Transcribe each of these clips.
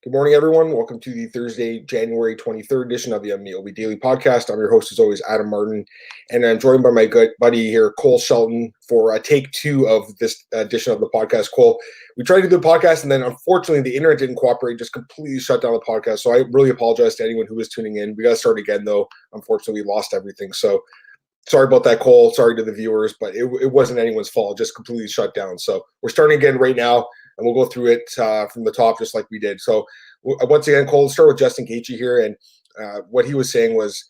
Good morning, everyone. Welcome to the Thursday, January 23rd edition of the MMAOB Daily Podcast. I'm your host, as always, Adam Martin, and I'm joined by my good buddy here, Cole Shelton, for take two of this edition of the podcast. Cole, we tried to do the podcast, and then unfortunately, the internet didn't cooperate, just completely shut down the podcast. So I really apologize to anyone who was tuning in. We got to start again, though. Unfortunately, we lost everything. So sorry about that, Cole. Sorry to the viewers, but it wasn't anyone's fault. It just completely shut down. So we're starting again right now. And we'll go through it from the top just like we did. So once again, Cole, let's start with Justin Gaethje here. And what he was saying was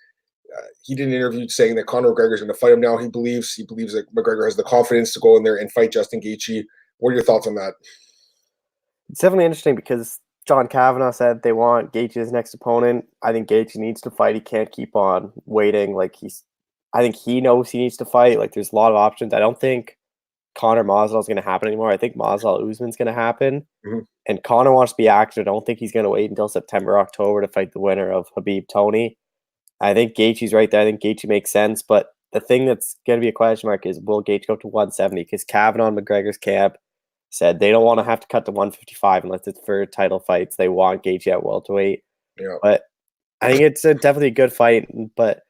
he did an interview saying that Conor McGregor is going to fight him now. He believes that McGregor has the confidence to go in there and fight Justin Gaethje. What are your thoughts on that? It's definitely interesting because John Kavanagh said they want Gaethje's next opponent. I think Gaethje needs to fight. He can't keep on waiting. I think he knows he needs to fight. Like, there's a lot of options. I don't think Conor Masvidal is going to happen anymore. I think Masvidal Usman's going to happen. Mm-hmm. And Conor wants to be active. I don't think he's going to wait until September, October to fight the winner of Khabib Tony. I think Gaethje's right there. I think Gaethje makes sense. But the thing that's going to be a question mark is, will Gaethje go to 170? Because Kavanagh and McGregor's camp said they don't want to have to cut to 155 unless it's for title fights. They want Gaethje at welterweight. Yeah. But I think it's definitely a good fight. But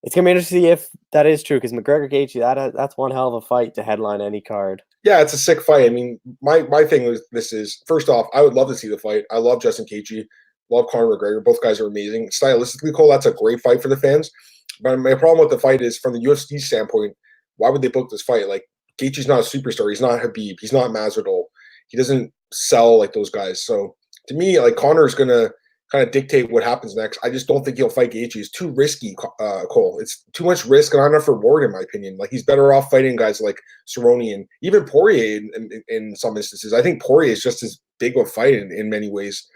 it's going to be interesting to see if that is true, because McGregor-Gaethje, that's one hell of a fight to headline any card. Yeah, it's a sick fight. I mean, my thing with this is, first off, I would love to see the fight. I love Justin Gaethje, love Conor McGregor. Both guys are amazing. Stylistically, Cole, that's a great fight for the fans. But my problem with the fight is, from the UFC standpoint, why would they book this fight? Like, Gaethje's not a superstar. He's not Khabib. He's not Masvidal. He doesn't sell like those guys. So, to me, like, Conor's going to kind of dictate what happens next. I just don't think he'll fight Gaethje. It's too risky, Cole. It's too much risk and not enough reward, in my opinion. Like, he's better off fighting guys like Cerrone and even Poirier in some instances. I think Poirier is just as big of a fight in many ways.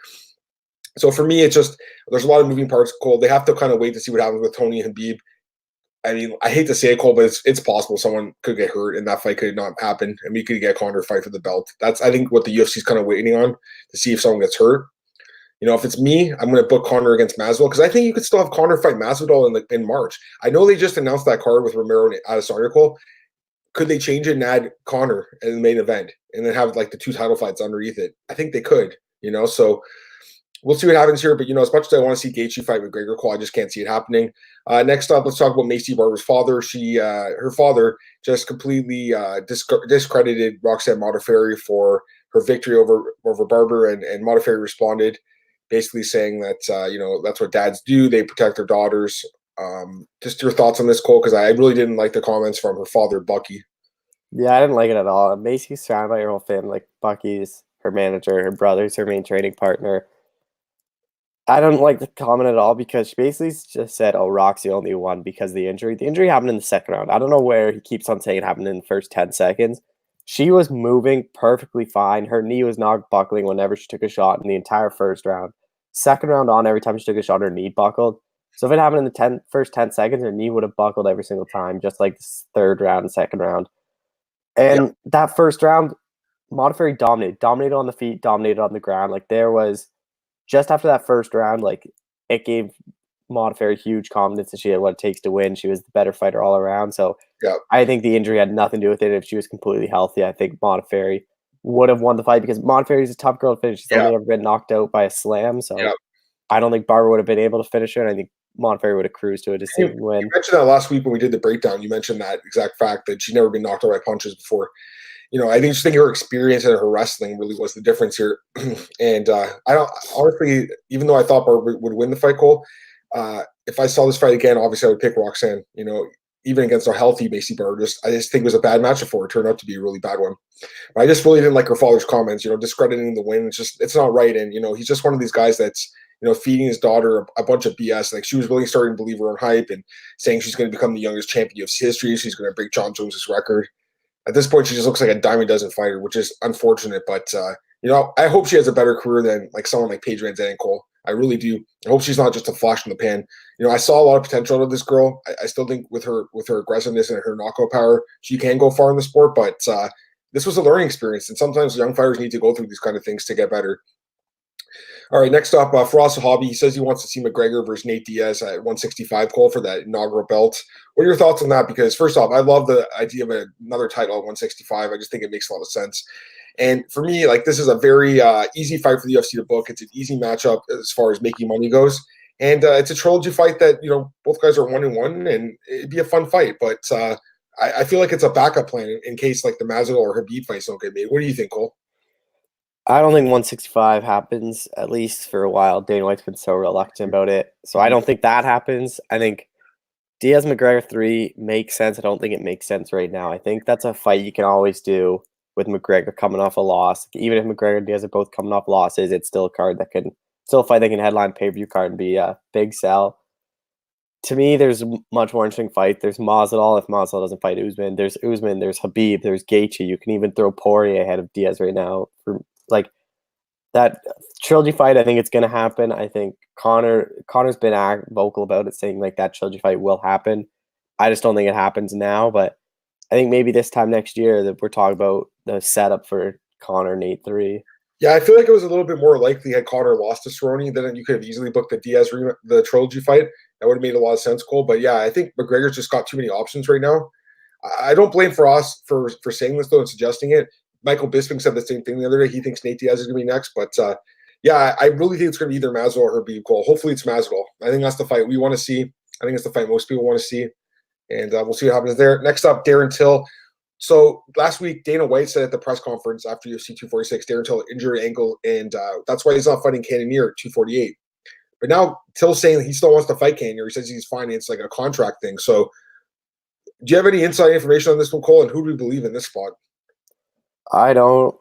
So for me, it's just, there's a lot of moving parts, Cole. They have to kind of wait to see what happens with Tony and Khabib. I mean, I hate to say it, Cole, but it's possible someone could get hurt and that fight could not happen, and we could get Conor to fight for the belt. That's, I think, what the UFC is kind of waiting on, to see if someone gets hurt. You know, if it's me, I'm going to book Conor against Masvidal, because I think you could still have Conor fight Masvidal in March. I know they just announced that card with Romero and Adesanya. Could they change it and add Conor in the main event and then have like the two title fights underneath it? I think they could, you know, so we'll see what happens here. But, you know, as much as I want to see Gaethje fight McGregor, Cole, I just can't see it happening. Next up, let's talk about Maycee Barber's father. Her father just completely discredited Roxanne Modafferi for her victory over Barber, and Modafferi responded, basically saying that, you know, that's what dads do. They protect their daughters. Just your thoughts on this, Cole, because I really didn't like the comments from her father, Bucky. Yeah, I didn't like it at all. Macy's surrounded by her whole family. Like, Bucky's her manager, her brother's her main training partner. I don't like the comment at all, because she basically just said, oh, Roxy only won because of the injury. The injury happened in the second round. I don't know where he keeps on saying it happened in the first 10 seconds. She was moving perfectly fine. Her knee was not buckling whenever she took a shot in the entire first round. Second round on, every time she took a shot, her knee buckled. So if it happened in the first 10 seconds, her knee would have buckled every single time, just like the third round and second round. And that first round, Modafferi dominated on the feet, dominated on the ground. Like, there was, just after that first round, like, it gave Modafferi huge confidence that she had what it takes to win. She was the better fighter all around. So I think the injury had nothing to do with it. If she was completely healthy, I think Modafferi would have won the fight, because Modafferi is a tough girl to finish. She's only ever been knocked out by a slam. So I don't think Barber would have been able to finish her, and I think Modafferi would have cruised to a decision win. You mentioned that last week when we did the breakdown. You mentioned that exact fact, that she'd never been knocked out by punches before. You know, I think her experience and her wrestling really was the difference here. And I don't, honestly, even though I thought Barber would win the fight, Cole, if I saw this fight again, obviously I would pick Roxanne, you know, even against a healthy Maycee Barber. I just think it was a bad matchup for her. It turned out to be a really bad one. But I just really didn't like her father's comments, you know, discrediting the win. It's not right. And, you know, he's just one of these guys that's, you know, feeding his daughter a bunch of BS. Like, she was really starting to believe her own hype and saying she's going to become the youngest champion of history. She's going to break John Jones' record. At this point, she just looks like a dime a dozen fighter, which is unfortunate. But, you know, I hope she has a better career than like someone like Paige Van Zandt, Cole. I really do. I hope she's not just a flash in the pan. You know, I saw a lot of potential out of this girl. I still think with her aggressiveness and her knockout power, she can go far in the sport. But this was a learning experience, and sometimes young fighters need to go through these kind of things to get better. All right, next up, Firas Zahabi. He says he wants to see McGregor versus Nate Diaz at 165, Cole, for that inaugural belt. What are your thoughts on that? Because first off, I love the idea of another title at 165. I just think it makes a lot of sense. And for me, like this is a very easy fight for the UFC to book. It's an easy matchup as far as making money goes. And it's a trilogy fight that, both guys are 1-1, and it'd be a fun fight. But I feel like it's a backup plan in case like the Masvidal or Khabib fights don't get made. What do you think, Cole? I don't think 165 happens, at least for a while. Dana White's been so reluctant about it. So I don't think that happens. I think Diaz McGregor 3 makes sense. I don't think it makes sense right now. I think that's a fight you can always do with McGregor coming off a loss. Even if McGregor and Diaz are both coming off losses, it's still a card that can still a fight that can headline pay-per-view card and be a big sell. To me, there's a much more interesting fight. There's Masvidal. If Masvidal doesn't fight Usman, there's Usman, there's Khabib, there's Gaethje. You can even throw Poirier ahead of Diaz right now. For like that trilogy fight, I think it's going to happen. I think Conor's been vocal about it, saying like that trilogy fight will happen. I just don't think it happens now, but I think maybe this time next year that we're talking about the setup for Conor Nate 3. Yeah, I feel like it was a little bit more likely had Conor lost to Cerrone, then you could have easily booked the trilogy fight. That would have made a lot of sense, Cole. But yeah, I think McGregor's just got too many options right now. I don't blame Firas for saying this though and suggesting it. Michael Bisping said the same thing the other day. He thinks Nate Diaz is going to be next, but yeah, I really think it's going to be either Masvidal or Khabib, Cole. Hopefully, it's Masvidal. I think that's the fight we want to see. I think it's the fight most people want to see, and we'll see what happens there. Next up, Darren Till. So last week, Dana White said at the press conference after UFC 246, Darren Till injured ankle, and that's why he's not fighting Cannonier at 248. But now Till's saying he still wants to fight Cannonier. He says he's fine. It's like a contract thing. So do you have any inside information on this one, Cole? And who do we believe in this spot? I don't.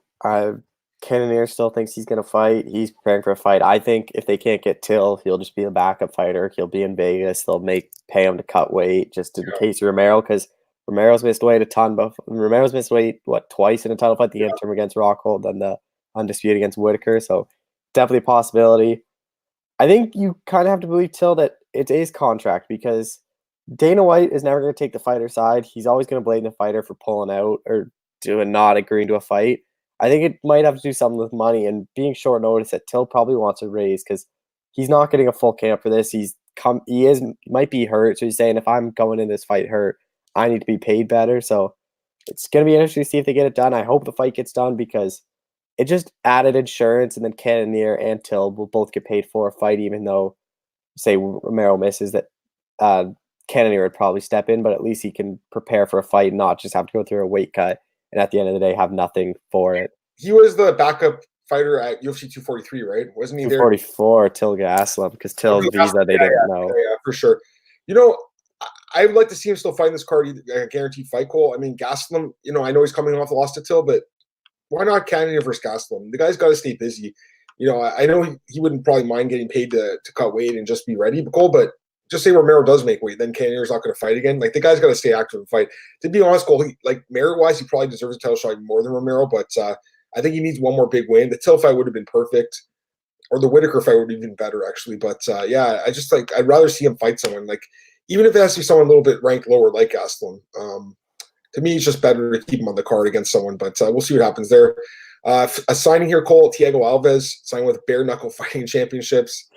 Cannonier still thinks he's going to fight. He's preparing for a fight. I think if they can't get Till, he'll just be a backup fighter. He'll be in Vegas. They'll pay him to cut weight just in case of Romero, because Romero's missed weight a ton. But Romero's missed weight, twice in a title fight, the interim against Rockhold, then the undisputed against Whitaker. So definitely a possibility. I think you kind of have to believe Till that it's his contract, because Dana White is never going to take the fighter side. He's always going to blame the fighter for pulling out or not agreeing to a fight. I think it might have to do something with money and being short notice that Till probably wants a raise, because he's not getting a full camp for this. He might be hurt, so he's saying if I'm going in this fight hurt, I need to be paid better. So it's going to be interesting to see if they get it done. I hope the fight gets done, because it just added insurance, and then Cannonier and Till will both get paid for a fight, even though, say, Romero misses, that Cannonier would probably step in, but at least he can prepare for a fight, not just have to go through a weight cut and at the end of the day have nothing for it. He was the backup fighter at UFC 243, right? Wasn't he there? 244, Till Gaslam, because Till's visa they didn't know. Yeah, for sure. I would like to see him still fighting this card, a guaranteed fight, Cole. I mean, Gaslam, I know he's coming off the loss to Till, but why not Cannonier versus Gaslam? The guy's got to stay busy. I know he wouldn't probably mind getting paid to cut weight and just be ready, Cole, but just say Romero does make weight, then Cannonier's not going to fight again. Like, the guy's got to stay active and fight. To be honest, Cole, merit-wise, he probably deserves a title shot more than Romero, but I think he needs one more big win. The Till fight would have been perfect, or the Whitaker fight would have been better, actually. But, yeah, I'd rather see him fight someone. Like, even if it has to be someone a little bit ranked lower like Gastelum. To me, it's just better to keep him on the card against someone, but we'll see what happens there. A signing here, Cole, Thiago Alves, signed with Bare Knuckle Fighting Championships.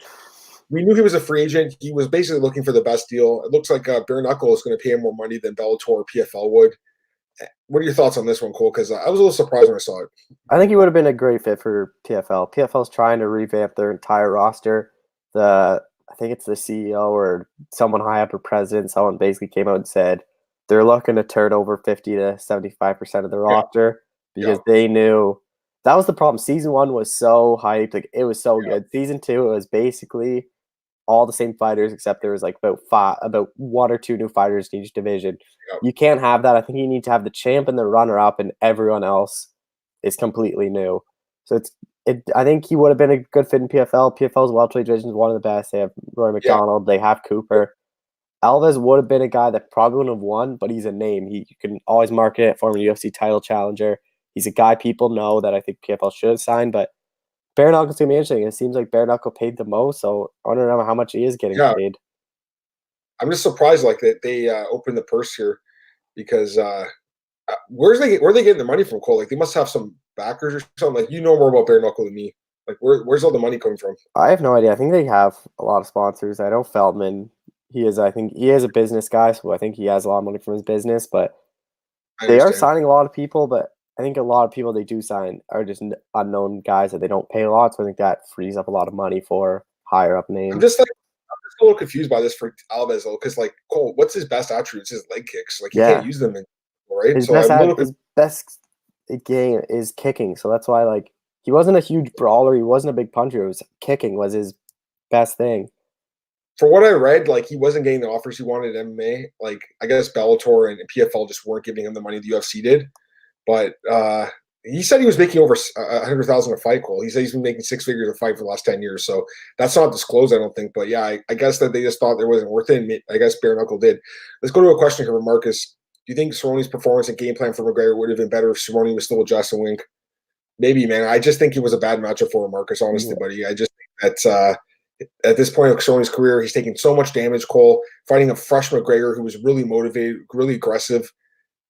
We knew he was a free agent. He was basically looking for the best deal. It looks like Bare Knuckle is going to pay him more money than Bellator or PFL would. What are your thoughts on this one, Cole? Because I was a little surprised when I saw it. I think he would have been a great fit for PFL. PFL's trying to revamp their entire roster. I think it's the CEO or someone high up, or president, someone basically came out and said they're looking to turn over 50 to 75% of the roster, because they knew that was the problem. Season 1 was so hyped. Like, it was so good. Season 2, it was basically all the same fighters, except there was like about 1 or 2 new fighters in each division. You can't have that. I think you need to have the champ and the runner-up, and everyone else is completely new. So I think he would have been a good fit in PFL. PFL's welterweight division is one of the best. They have Roy McDonald. They have Cooper. Alves would have been a guy that probably wouldn't have won, but he's a name. You can always market it, former UFC title challenger. He's a guy people know that I think PFL should sign, but Bare Knuckle's going to be interesting. It seems like Bare Knuckle paid the most, so I don't know how much he is getting paid. I'm just surprised that they opened the purse here, because where are they getting the money from, Cole? Like, they must have some backers or something. Like, you know more about Bare Knuckle than me. Like, where's all the money coming from? I have no idea. I think they have a lot of sponsors. I know Feldman. I think he is a business guy, so I think he has a lot of money from his business, but they are signing a lot of people, but I think a lot of people they do sign are just unknown guys that they don't pay a lot. So I think that frees up a lot of money for higher up names. I'm just a little confused by this for Alves though, because like Cole, what's his best attributes? His leg kicks. Like he can't use them, right? His So best I'm a little his best game is kicking. So that's why like he wasn't a huge brawler. He wasn't a big puncher. It was kicking was his best thing. For what I read, like he wasn't getting the offers he wanted at MMA. Like I guess Bellator and PFL just weren't giving him the money the UFC did. But he said he was making over $100,000 a fight. Cole. He said he's been making 6 figures a fight for the last 10 years. So that's not disclosed, I don't think. But yeah, I guess that they just thought it wasn't worth it. And I guess bare knuckle did. Let's go to a question here from Marcus. Do you think Cerrone's performance and game plan for McGregor would have been better if Cerrone was still with Justin Wink? Maybe, man. I just think it was a bad matchup for Marcus, honestly, buddy. I just think that at this point of Cerrone's career, he's taking so much damage, Cole, fighting a fresh McGregor who was really motivated, really aggressive.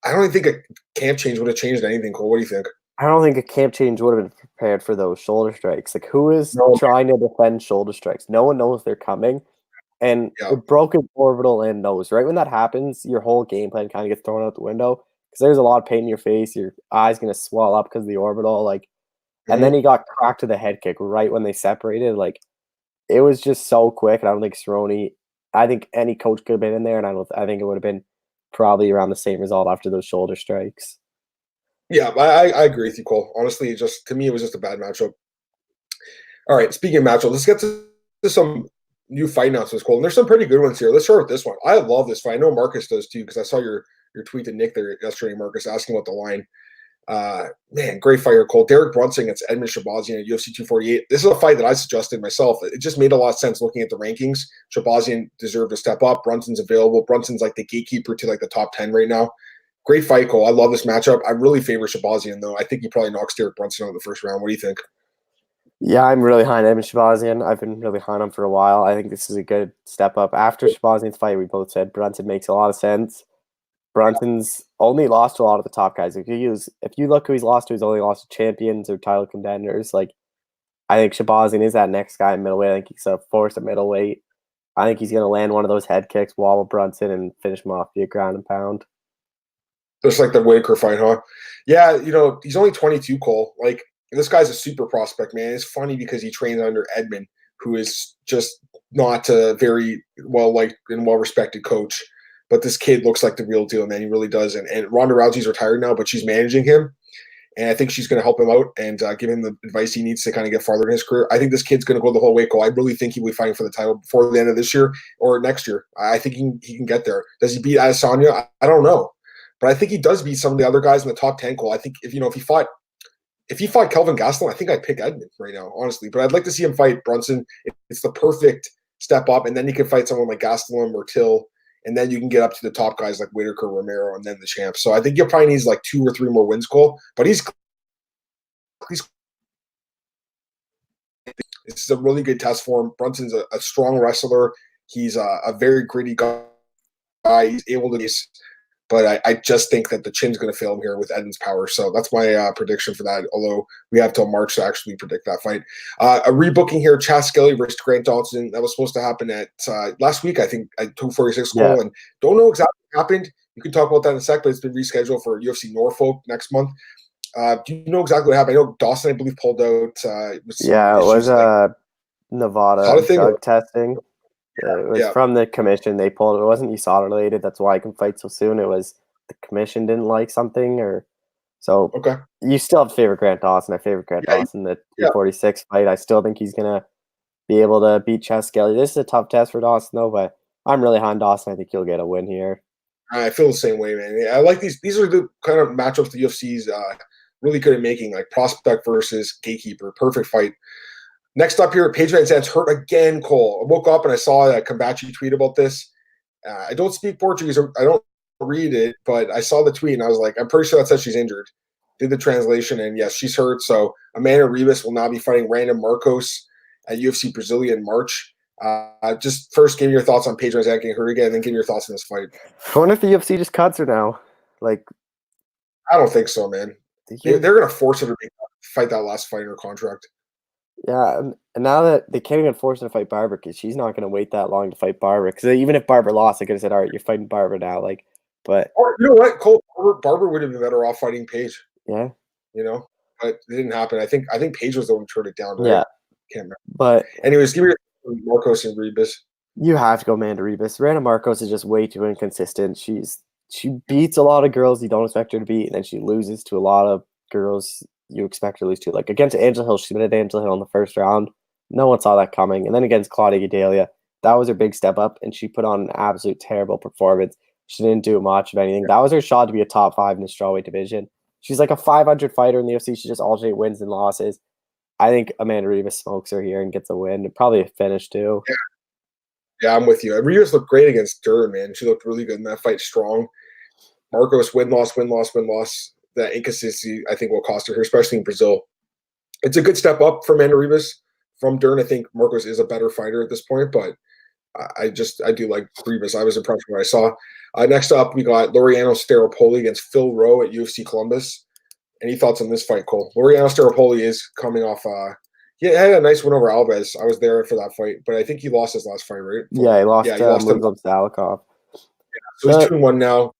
I don't even think a camp change would have changed anything, Cole. What do you think? I don't think a camp change would have been prepared for those shoulder strikes. Like, who is trying to defend shoulder strikes? No one knows they're coming. And a broken orbital and nose. Right when that happens, your whole game plan kind of gets thrown out the window because there's a lot of pain in your face. Your eye's going to swell up because of the orbital. Like, and then he got cracked to the head kick right when they separated. Like, it was just so quick. And I don't think Cerrone. I think any coach could have been in there, and I think it would have been probably around the same result after those shoulder strikes. Yeah, I agree with you, Cole. Honestly, just to me, it was just a bad matchup. All right, speaking of matchup, let's get to some new fight announcements, Cole. And there's some pretty good ones here. Let's start with this one. I love this fight. I know Marcus does too, because I saw your tweet to Nick there yesterday, Marcus, asking about the line. Man, great fight here, Cole. Derek Brunson against Edmen Shahbazyan at UFC 248. This is a fight that I suggested myself. It just made a lot of sense looking at the rankings. Shahbazyan deserved to step up. Brunson's available. Brunson's like the gatekeeper to like the top 10 right now. Great fight, Cole. I love this matchup. I really favor Shahbazyan, though. I think he probably knocks Derek Brunson out in the first round. What do you think? Yeah, I'm really high on Edmen Shahbazyan. I've been really high on him for a while. I think this is a good step up. After Shahbazyan's fight, we both said Brunson makes a lot of sense. Brunson's only lost to a lot of the top guys. If you look who he's lost to, he's only lost to champions or title contenders. Like, I think Shahbazyan is that next guy in middleweight. I think he's a force at middleweight. I think he's going to land one of those head kicks, wobble Brunson, and finish him off via ground and pound. Just like the Whitaker fight, huh? Yeah, he's only 22, Cole. Like, this guy's a super prospect, man. It's funny because he trains under Edmen, who is just not a very well-liked and well-respected coach. But this kid looks like the real deal, man. He really does. And Ronda Rousey's retired now, but she's managing him. And I think she's going to help him out and give him the advice he needs to kind of get farther in his career. I think this kid's going to go the whole way, Cole. I really think he'll be fighting for the title before the end of this year or next year. I think he can get there. Does he beat Adesanya? I don't know. But I think he does beat some of the other guys in the top 10, Cole. I think if he fought Kelvin Gastelum, I think I'd pick Edmen right now, honestly. But I'd like to see him fight Brunson. It's the perfect step up, and then he can fight someone like Gastelum or Till, and then you can get up to the top guys like Whitaker, Romero, and then the champ. So I think he probably needs like 2 or 3 more wins, Cole. But this is a really good test for him. Brunson's a strong wrestler. He's a very gritty guy. He's able to but I just think that the chin's going to fail him here with Edmen's power. So that's my prediction for that, although we have till March to actually predict that fight. A rebooking here, Skelly versus Grant Dawson. That was supposed to happen at last week, I think, at 246 goal. And don't know exactly what happened. You can talk about that in a sec, but it's been rescheduled for UFC Norfolk next month. Do you know exactly what happened? I know Dawson, I believe, pulled out. It was Nevada drug testing. It was from the commission. They pulled it. It wasn't USADA related. That's why I can fight so soon. It was the commission didn't like something, or so. Okay. You still have to favor Grant Dawson. I favor Grant Dawson. The 246 fight. I still think he's gonna be able to beat Skelly. This is a tough test for Dawson, though. But I'm really high on Dawson. I think he'll get a win here. I feel the same way, man. I like these. These are the kind of matchups the UFC's really good at making, like prospect versus gatekeeper. Perfect fight. Next up here, Paige Van Zandt's hurt again, Cole. I woke up and I saw a Kambachi tweet about this. I don't speak Portuguese. I don't read it, but I saw the tweet and I was like, I'm pretty sure that says she's injured. Did the translation, and yes, she's hurt. So Amanda Ribas will now be fighting Randa Markos at UFC Brasilia in March. Just first, give me your thoughts on Paige Van Zandt getting hurt again, and then give me your thoughts on this fight. I wonder if the UFC just cuts her now. Like, I don't think so, man. They're going to force her to fight that last fight in her contract. Yeah, and now that they can't even force her to fight Barber because she's not going to wait that long to fight Barber. Because even if Barber lost, they could have said, "All right, you're fighting Barber now." Like, but or you know what, Cole Barber would have been better off fighting Paige. Yeah. you know, but it didn't happen. I think Paige was the one who turned it down, right? Yeah. Can't remember. But Anyways, give me your Markos and Ribas. you have to go Amanda Ribas. Randa Markos is just way too inconsistent. She beats a lot of girls you don't expect her to beat, and then she loses to a lot of girls you expect her to lose to. Like against Angela Hill, she submitted Angela Hill in the first round. No one saw that coming. And then against Claudia Gadelha, that was her big step up, and she put on an absolute terrible performance. She didn't do much of anything. That was her shot to be a top 5 in the strawweight division. She's like a 500 fighter in the UFC. She just alternate wins and losses. I think Amanda Ribas smokes her here and gets a win. Probably a finish too. Yeah, I'm with you. Ribas looked great against Durr, man. She looked really good in that fight, strong. Markos, win, loss, win, loss, win, loss. That inconsistency, I think, will cost her, especially in Brazil. It's a good step up for Amanda Ribas from Dern. I think Markos is a better fighter at this point, but I do like Ribas. I was impressed with what I saw. Next up, we got Laureano Staropoli against Phil Rowe at UFC Columbus. Any thoughts on this fight, Cole? Laureano Staropoli is coming off. He had a nice win over Alves. I was there for that fight, but I think he lost his last fight, right? Yeah, he lost. He lost to Salikov. So he's 2-1 now.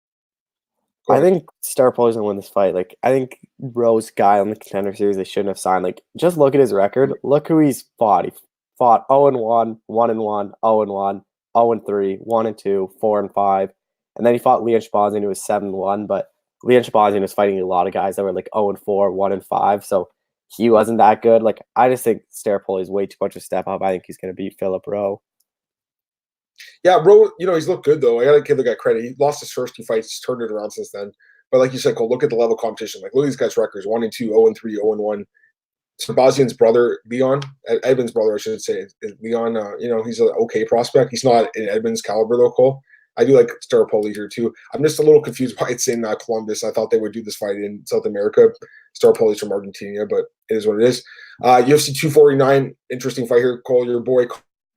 I think Staropoli's gonna win this fight. Like, I think Rowe's guy on the Contender Series they shouldn't have signed. Like, just look at his record. Look who he's fought. He fought 0-1, 1-1, 0-1, 0-3, 1-2, 4-5, and then he fought Leon Shahbazyan, who was 7-1. But Leon Shahbazyan was fighting a lot of guys that were like 0-4, 1-5. So he wasn't that good. Like, I just think Staropoli is way too much of a step up. I think he's gonna beat Philip Rowe. Yeah, Rowe, he's looked good, though. I got to give the guy credit. He lost his first 2 fights. He's turned it around since then. But like you said, Cole, look at the level of competition. Like, look at these guys' records. 1-2, 0-3, 0-1. Shahbazyan's brother, Leon, Edmen's brother, I should say. Leon, he's an okay prospect. He's not in Edmen's caliber, though, Cole. I do like Staropoli here, too. I'm just a little confused why it's in Columbus. I thought they would do this fight in South America. Staropoli's from Argentina, but it is what it is. UFC 249, interesting fight here, Cole. Your boy,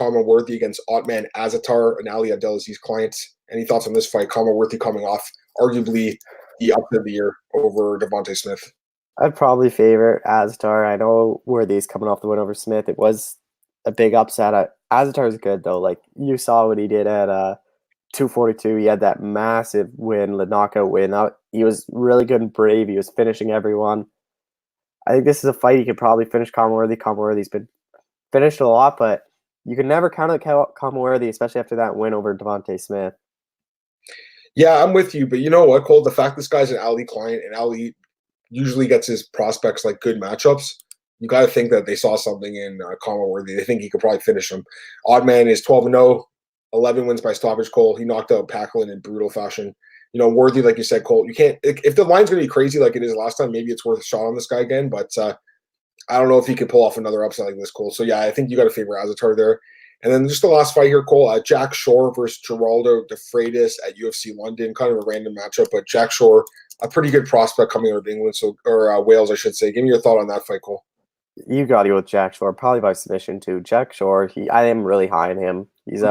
Khama Worthy against Ottman Azaitar and Ali Abdelaziz's clients. Any thoughts on this fight? Khama Worthy coming off arguably the upset of the year over Devontae Smith. I'd probably favor Azaitar. I know Worthy's coming off the win over Smith. It was a big upset. Azaitar's good though. Like, you saw what he did at 242. He had that massive win, the knockout win. He was really good and brave. He was finishing everyone. I think this is a fight he could probably finish Khama Worthy. Khama Worthy's been finished a lot, but you can never count out Khama Worthy, especially after that win over Devontae Smith. Yeah, I'm with you, but you know what, Cole? The fact this guy's an Ali client and Ali usually gets his prospects like good matchups, you got to think that they saw something in Khama Worthy. They think he could probably finish him. Oddman is 12-0, 11 wins by stoppage, Cole. He knocked out Packlin in brutal fashion. Worthy, like you said, Cole, you can't – if the line's going to be crazy like it is last time, maybe it's worth a shot on this guy again, but I don't know if he could pull off another upset like this, Cole. So, yeah, I think you got to favor Azaitar there. And then just the last fight here, Cole, Jack Shore versus Geraldo de Freitas at UFC London. Kind of a random matchup, but Jack Shore, a pretty good prospect coming out of England, or Wales, I should say. Give me your thought on that fight, Cole. You got to go with Jack Shore, probably by submission too. Jack Shore, I am really high on him. He's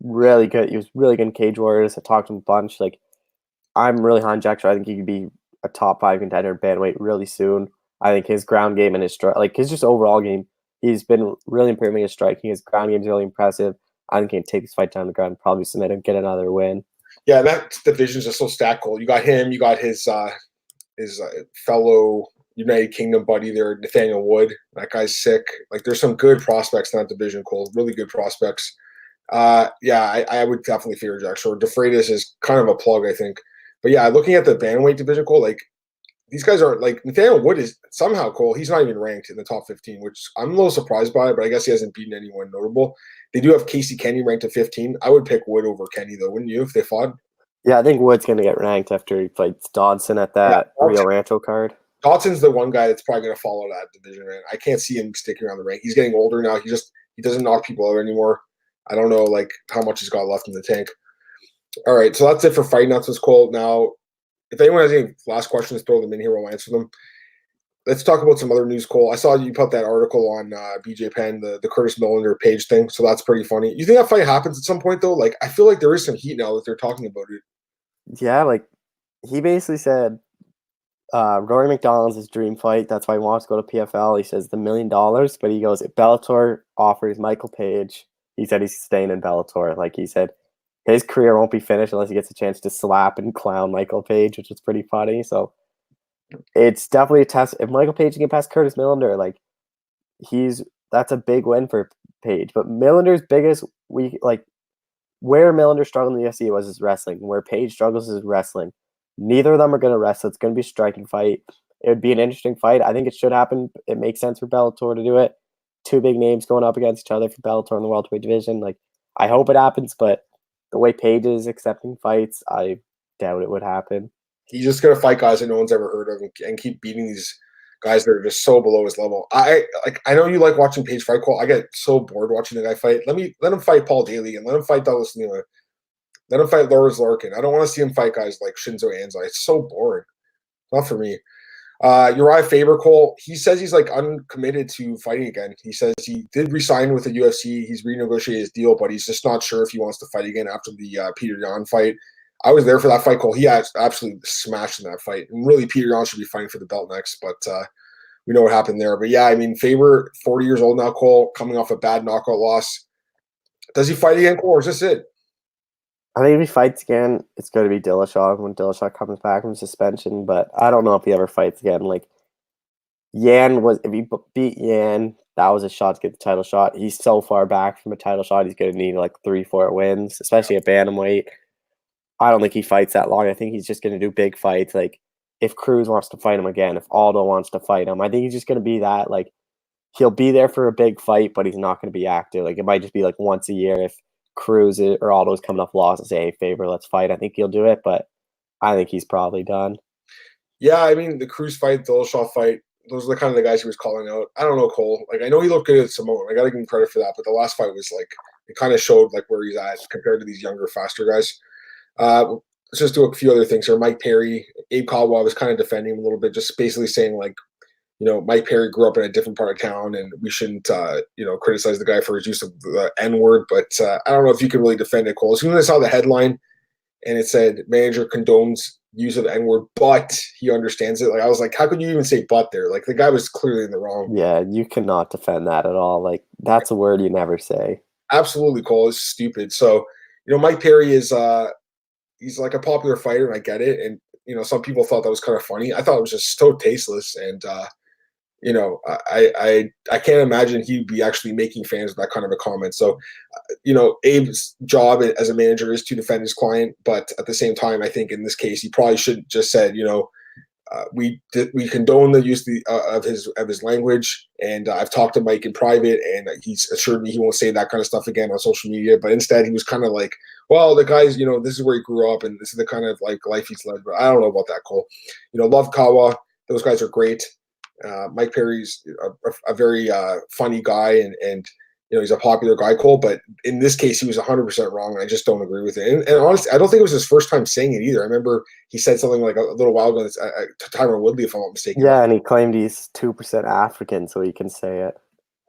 really good. He was really good in Cage Warriors. I talked to him a bunch. Like, I'm really high on Jack Shore. I think he could be a top 5 contender in bantamweight really soon. I think his ground game and his his just overall game, he's been really improving his striking. His ground game is really impressive. I think he can take this fight down the ground, probably submit him, get another win. Yeah, that division's just so stacked, Cole. You got him. You got his fellow United Kingdom buddy there, Nathaniel Wood. That guy's sick. Like, there's some good prospects in that division, Cole. Really good prospects. Yeah, I would definitely favor Jack Shore. De Freitas is kind of a plug, I think. But yeah, looking at the bantamweight division, Cole, like, these guys aren't like Nathaniel Wood is somehow, Cole. He's not even ranked in the top 15, which I'm a little surprised by, but I guess he hasn't beaten anyone notable. They do have Casey Kenny ranked at 15. I would pick Wood over Kenny, though, wouldn't you, if they fought? Yeah, I think Wood's going to get ranked after he fights Dawson at that Rio Rancho card. Dawson's the one guy that's probably going to follow that division, man. I can't see him sticking around the rank. He's getting older now. He doesn't knock people out anymore. I don't know like how much he's got left in the tank. All right, so that's it for fight announcements, Cole. Now, if anyone has any last questions, throw them in here. We'll answer them. Let's talk about some other news, Cole. I saw you put that article on BJ Penn, the Curtis Millender page thing, so that's pretty funny. You think that fight happens at some point, though? Like, I feel like there is some heat now that they're talking about it. Yeah, like, he basically said Rory McDonald's his dream fight. That's why he wants to go to PFL. He says the $1 million, but he goes, if Bellator offers Michael Page, he said he's staying in Bellator. Like, he said his career won't be finished unless he gets a chance to slap and clown Michael Page, which is pretty funny. So It's definitely a test. If Michael Page can get past Curtis Millender, like that's a big win for Page. But Millender's biggest where Millender struggled in the UFC was his wrestling. Where Page struggles is wrestling. Neither of them are going to wrestle. It's going to be a striking fight. It would be an interesting fight. I think it should happen. It makes sense for Bellator to do it. Two big names going up against each other for Bellator in the welterweight division. Like, I hope it happens, but the way Page is accepting fights, I doubt it would happen. He's just gonna fight guys that no one's ever heard of and keep beating these guys that are just so below his level. I know you like watching Page fight, Cole. I get so bored watching the guy fight. Let him fight Paul Daly and let him fight Douglas Lima. Let him fight Lars Larkin. I don't want to see him fight guys like Shinzo Anzai. It's so boring. Not for me. Uriah Faber, Cole, he says he's like uncommitted to fighting again. He says he did resign with the UFC. He's renegotiated his deal, but he's just not sure if he wants to fight again after the Peter Yan fight. I was there for that fight, Cole. He absolutely smashed in that fight. And really, Peter Yan should be fighting for the belt next, but we know what happened there. But yeah, I mean, Faber, 40 years old now, Cole, coming off a bad knockout loss. Does he fight again, Cole, or is this it? I think if he fights again, it's going to be Dillashaw when Dillashaw comes back from suspension. But I don't know if he ever fights again. Like if he beat Yan, that was a shot to get the title shot. He's so far back from a title shot. He's going to need like 3-4 wins, especially at bantamweight. I don't think he fights that long. I think he's just going to do big fights. Like if Cruz wants to fight him again, if Aldo wants to fight him, I think he's just going to be that. Like he'll be there for a big fight, but he's not going to be active. Like it might just be like once a year if Cruz or Aldo's coming up lost and say, hey, Faber, let's fight. I think he'll do it, but I think he's probably done. Yeah, I mean, the Cruz fight, the Dillashaw fight, those are the kind of the guys he was calling out. I don't know, Cole. Like, I know he looked good at Samoan. I got to give him credit for that, but the last fight was like, it kind of showed like where he's at compared to these younger, faster guys. Let's just do a few other things here. Mike Perry, Abe Caldwell was kind of defending him a little bit, just basically saying like, Mike Perry grew up in a different part of town, and we shouldn't, criticize the guy for his use of the N word. But I don't know if you can really defend it, Cole. As soon as I saw the headline and it said manager condones use of the N word, but he understands it. Like I was like, how could you even say "but" there? Like the guy was clearly in the wrong. Yeah, you cannot defend that at all. Like that's a word you never say. Absolutely, Cole. It's stupid. So Mike Perry is he's like a popular fighter, and I get it. And some people thought that was kind of funny. I thought it was just so tasteless, and I can't imagine he'd be actually making fans with that kind of a comment. So, Abe's job as a manager is to defend his client, but at the same time, I think in this case, he probably should just said, we condone the use of his language, and I've talked to Mike in private, and he's assured me he won't say that kind of stuff again on social media. But instead, he was kind of like, well, the guy's, this is where he grew up, and this is the kind of like life he's led. But I don't know about that, Cole. Love Kawa. Those guys are great. Mike Perry's a very funny guy, and he's a popular guy, Cole. But in this case, he was 100% wrong, and I just don't agree with it. And honestly, I don't think it was his first time saying it either. I remember he said something like a little while ago to Tyron Woodley, if I'm not mistaken. Yeah, and he claimed he's 2% African, so he can say it.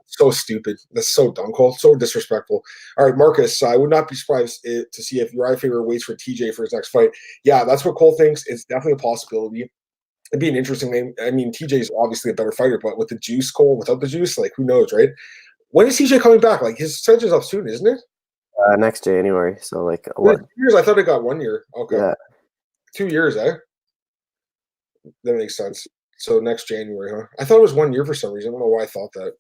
So stupid. That's so dumb, Cole. So disrespectful. All right, Marcus, I would not be surprised to see if Uriah Faber waits for TJ for his next fight. Yeah, that's what Cole thinks. It's definitely a possibility. It'd be an interesting name. I mean, TJ's obviously a better fighter, but with the juice, Cole, without the juice, like, who knows, right? When is TJ coming back? Like, his suspension's up soon, isn't it? Next January. So, like, what? 2 years? I thought it got 1 year. Okay. Yeah. 2 years, eh? That makes sense. So, next January, huh? I thought it was 1 year for some reason. I don't know why I thought that.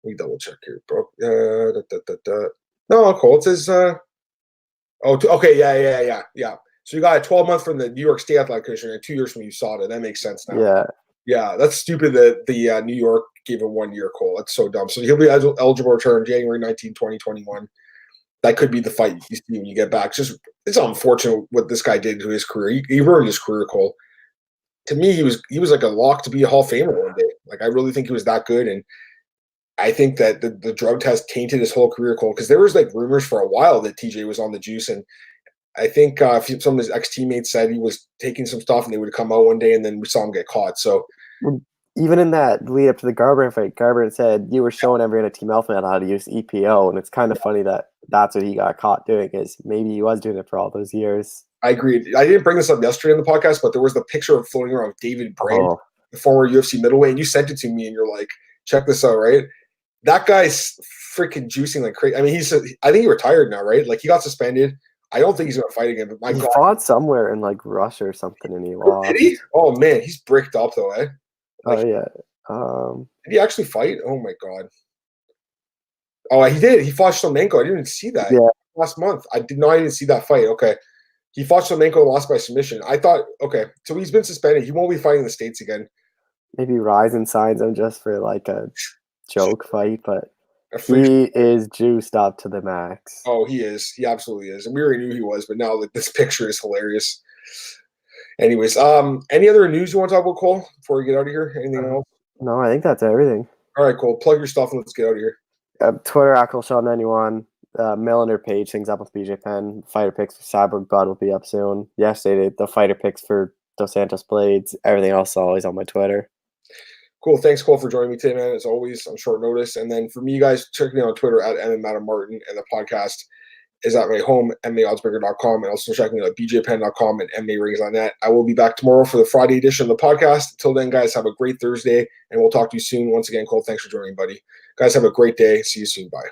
Let me double check here, bro. No, Cole, it says, okay, yeah. So you got a 12-month from the New York State Athletic Commission and 2 years from USADA. That makes sense now. Yeah, that's stupid that the New York gave him 1 year, Cole. That's so dumb. So he'll be eligible to return January 19, 2021. That could be the fight you see when you get back. It's unfortunate what this guy did to his career. He ruined his career, Cole. To me, he was like a lock to be a Hall of Famer one day. Like I really think he was that good, and I think that the drug test tainted his whole career, Cole. Because there was like rumors for a while that TJ was on the juice, and I think some of his ex-teammates said he was taking some stuff and they would come out one day and then we saw him get caught. So even in that lead up to the Garbrandt fight, Garbrandt said you were showing everyone at Team Alpha how to use EPO, and it's kind of funny that that's what he got caught doing, is maybe he was doing it for all those years. I agree. I didn't bring this up yesterday in the podcast, but there was the picture of floating around of David Brain, the former UFC middleweight, and you sent it to me and you're like, check this out, right? That guy's freaking juicing like crazy. I mean, I think he retired now, right? Like he got suspended. I don't think he's going to fight again. But my He God, fought somewhere in like Russia or something, and he lost. did he? Oh man, he's bricked up though, eh? Oh Like, yeah. did he actually fight? Oh my God. Oh, he did. He fought Shlemenko. I didn't even see that. Yeah. Last month. I did not even see that fight. Okay. He fought Shlemenko and lost by submission. I thought, okay, so he's been suspended. He won't be fighting in the States again. Maybe Ryzen signs him just for like a joke fight, but A free he is juiced up to the max. Oh, he is. He absolutely is. And we already knew he was, but now this picture is hilarious. Anyways, any other news you want to talk about, Cole, before we get out of here? Anything else? No, I think that's everything. All right, Cole. Plug your stuff and let's get out of here. Twitter, @ColeShaw91. Milliner page things up with BJ Penn. Fighter picks for Cyborg Bud will be up soon. Yesterday, the fighter picks for Dos Santos Blades. Everything else is always on my Twitter. Cool. Thanks, Cole, for joining me today, man. As always, on short notice. And then for me, guys, check me out on Twitter @MMAdamMartin, and the podcast is at my home, MMAOddsbreaker.com, and also check me out at BJPenn.com and MMARings.net. I will be back tomorrow for the Friday edition of the podcast. Until then, guys, have a great Thursday, and we'll talk to you soon. Once again, Cole, thanks for joining, buddy. Guys, have a great day. See you soon. Bye.